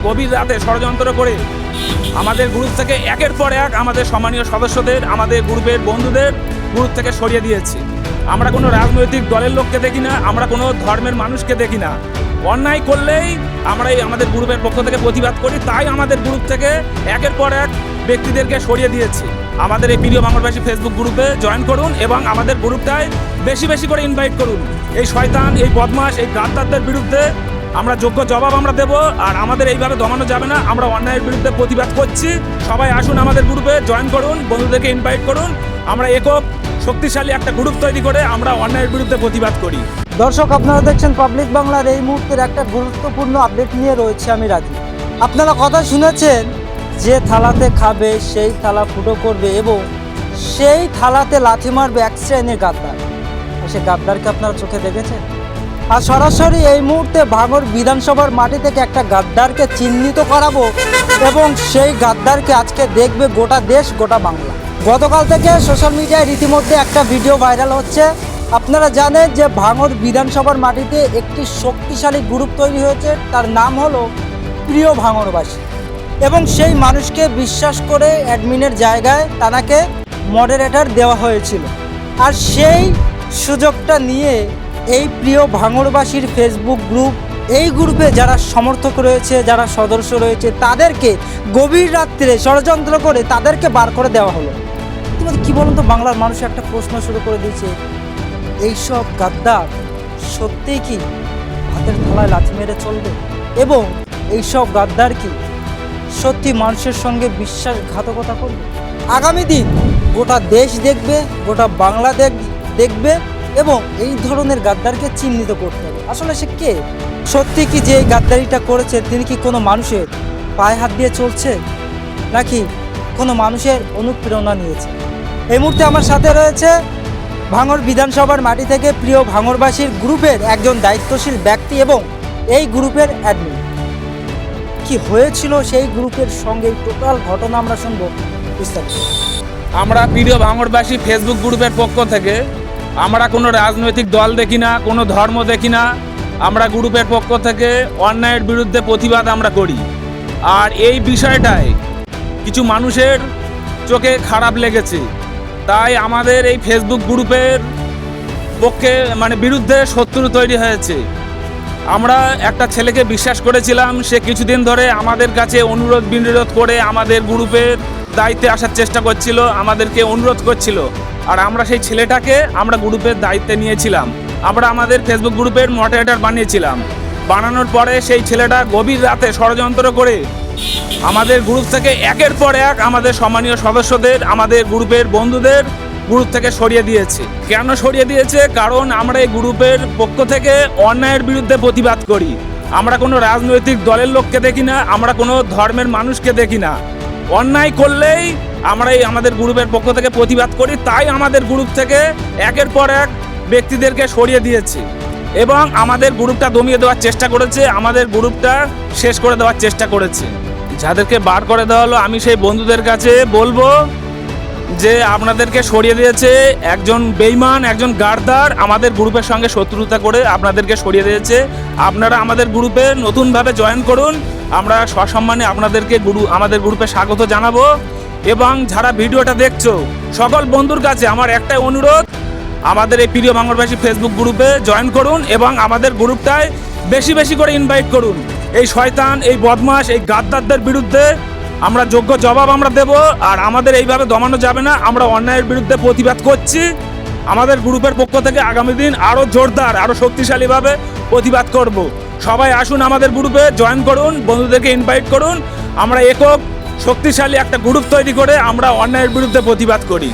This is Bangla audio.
গভীর রাতে ষড়যন্ত্র করে আমাদের গ্রুপ থেকে একের পর এক আমাদের সম্মানীয় সদস্যদের, আমাদের গ্রুপের বন্ধুদের গ্রুপ থেকে সরিয়ে দিয়েছি। আমরা কোনো রাজনৈতিক দলের লোককে দেখি না, আমরা কোনো ধর্মের মানুষকে দেখি না। অন্যায় করলেই আমরা আমাদের গ্রুপের পক্ষ থেকে প্রতিবাদ করি, তাই আমাদের গ্রুপ থেকে একের পর এক ব্যক্তিদেরকে সরিয়ে দিয়েছি। আমাদের এই প্রিয় বাংলাবাসী ফেসবুক গ্রুপে জয়েন করুন এবং আমাদের গ্রুপটায় বেশি বেশি করে ইনভাইট করুন। এই শয়তান, এই বদমাশ, এই গাদ্দারদের বিরুদ্ধে আমরা যোগ্য জবাব আমরা দেব। আর আমাদের এইভাবে দমানো যাবে না, আমরা অন্যায়ের বিরুদ্ধে প্রতিবাদ করছি। সবাই আসুন আমাদের গ্রুপে জয়েন করুন, বন্ধুদেরকে ইনভাইট করুন। আমরা একক শক্তিশালী একটা গ্রুপ তৈরি করে আমরা অন্যায়ের বিরুদ্ধে প্রতিবাদ করি। দর্শক, আপনারা দেখছেন পাবলিক বাংলার। এই মুহূর্তের একটা গুরুত্বপূর্ণ আপডেট নিয়ে রয়েছে আমি রাজু। আপনারা কথা শুনেছেন, যে থালাতে খাবে সেই থালা ফুটো করবে এবং সেই থালাতে লাথি মারবে এক শ্রেণীর গাদ্দার। আর সে গাদ্দারকে আপনারা চোখে দেখেছেন? আর সরাসরি এই মুহূর্তে ভাঙড় বিধানসভার মাটি থেকে একটা গাদ্দারকে চিহ্নিত করাবো এবং সেই গাদ্দারকে আজকে দেখবে গোটা দেশ, গোটা বাংলা। গতকাল থেকে সোশ্যাল মিডিয়ায় রীতিমধ্যে একটা ভিডিও ভাইরাল হচ্ছে। আপনারা জানেন যে ভাঙড় বিধানসভার মাটিতে একটি শক্তিশালী গ্রুপ তৈরি হয়েছে, তার নাম হলো প্রিয় ভাঙড়বাসী। এবং সেই মানুষকে বিশ্বাস করে অ্যাডমিনের জায়গায় তাকে মডারেটর দেওয়া হয়েছিল। আর সেই সুযোগটা নিয়ে এই প্রিয় ভাঙড়বাসীর ফেসবুক গ্রুপ, এই গ্রুপে যারা সমর্থক রয়েছে, যারা সদস্য রয়েছে, তাদেরকে গভীর রাত্রে ষড়যন্ত্র করে তাদেরকে বার করে দেওয়া হলো। ইতিমধ্যে কী বলুন তো, বাংলার মানুষ একটা প্রশ্ন শুরু করে দিয়েছে, এইসব গাদ্দার সত্যিই কি হাতের থালায় লাথি মেরে চলবে? এবং এইসব গাদ্দার কি সত্যি মানুষের সঙ্গে বিশ্বাসঘাতকতা করবে? আগামী দিন গোটা দেশ দেখবে, গোটা বাংলা দেখবে এবং এই ধরনের গাদ্দারকে চিহ্নিত করতে হবে। আসলে সে কে? সত্যি কি যে এই গাদ্দারিটা করেছে তিনি কি কোনো মানুষের পায়ে হাত দিয়ে চলছে, নাকি কোনো মানুষের অনুপ্রেরণা নিয়েছে? এই মুহূর্তে আমার সাথে রয়েছে ভাঙড় বিধানসভার মাটি থেকে প্রিয় ভাঙড়বাসীর গ্রুপের একজন দায়িত্বশীল ব্যক্তি এবং এই গ্রুপের অ্যাডমিন। কি হয়েছিল সেই গ্রুপের সঙ্গে টোটাল ঘটনা আমরা শুনবো বিস্তারিত। আমরা প্রিয় ভাঙড়বাসী ফেসবুক গ্রুপের পক্ষ থেকে আমরা কোনো রাজনৈতিক দল দেখি না, কোনো ধর্ম দেখি না। আমরা গ্রুপের পক্ষ থেকে অন্যায়ের বিরুদ্ধে প্রতিবাদ আমরা করি। আর এই বিষয়টায় কিছু মানুষের চোখে খারাপ লেগেছে, তাই আমাদের এই ফেসবুক গ্রুপের পক্ষে বিরুদ্ধে শত্রু তৈরি হয়েছে। আমরা একটা ছেলেকে বিশ্বাস করেছিলাম, সে কিছুদিন ধরে আমাদের কাছে অনুরোধ বিনোধ করে আমাদের গ্রুপের দায়িত্বে আসার চেষ্টা করছিল, আমাদেরকে অনুরোধ করছিল। আর আমরা সেই ছেলেটাকে আমরা গ্রুপের দায়িত্বে নিয়েছিলাম, আমরা আমাদের ফেসবুক গ্রুপের মডারেটর বানিয়েছিলাম। বানানোর পরে সেই ছেলেটা গভীর রাতে ষড়যন্ত্র করে আমাদের গ্রুপ থেকে একের পর এক আমাদের সম্মানীয় সদস্যদের, আমাদের গ্রুপের বন্ধুদের গ্রুপ থেকে সরিয়ে দিয়েছে। কেন সরিয়ে দিয়েছে? কারণ আমরা এই গ্রুপের পক্ষ থেকে অন্যায়ের বিরুদ্ধে প্রতিবাদ করি। আমরা কোনো রাজনৈতিক দলের লোককে দেখি না, আমরা কোনো ধর্মের মানুষকে দেখি না। অন্যায় করলেই আমরা আমাদের গ্রুপের পক্ষ থেকে প্রতিবাদ করি, তাই আমাদের গ্রুপ থেকে একের পর এক ব্যক্তিদেরকে সরিয়ে দিয়েছে এবং আমাদের গ্রুপটা দমিয়ে দেওয়ার চেষ্টা করেছে, আমাদের গ্রুপটা শেষ করে দেওয়ার চেষ্টা করেছে। যাদেরকে বার করে দেওয়া হলো, আমি সেই বন্ধুদের কাছে বলবো যে আপনাদেরকে সরিয়ে দিয়েছে একজন বেঈমান, একজন গাদ্দার আমাদের গ্রুপের সঙ্গে শত্রুতা করে আপনাদেরকে সরিয়ে দিয়েছে। আপনারা আমাদের গ্রুপে নতুনভাবে জয়েন করুন, আমরা সসম্মানে আপনাদেরকে আমাদের গ্রুপে স্বাগত জানাবো। এবং যারা ভিডিওটা দেখছো সকল বন্ধুর কাছে আমার একটাই অনুরোধ, আমাদের এই প্রিয় ভাঙড়বাসী ফেসবুক গ্রুপে জয়েন করুন এবং আমাদের গ্রুপটায় বেশি বেশি করে ইনভাইট করুন। এই শয়তান, এই বদমাশ, এই গাদ্দারদের বিরুদ্ধে আমরা যোগ্য জবাব আমরা দেব। আর আমাদের এইভাবে দমানো যাবে না, আমরা অন্যায়ের বিরুদ্ধে প্রতিবাদ করছি। আমাদের গ্রুপের পক্ষ থেকে আগামী দিন আরও জোরদার, আরও শক্তিশালীভাবে প্রতিবাদ করব। সবাই আসুন আমাদের গ্রুপে জয়েন করুন, বন্ধুদেরকে ইনভাইট করুন। আমরা একক শক্তিশালী একটা গ্রুপ তৈরি করে আমরা অন্যায়ের বিরুদ্ধে প্রতিবাদ করি।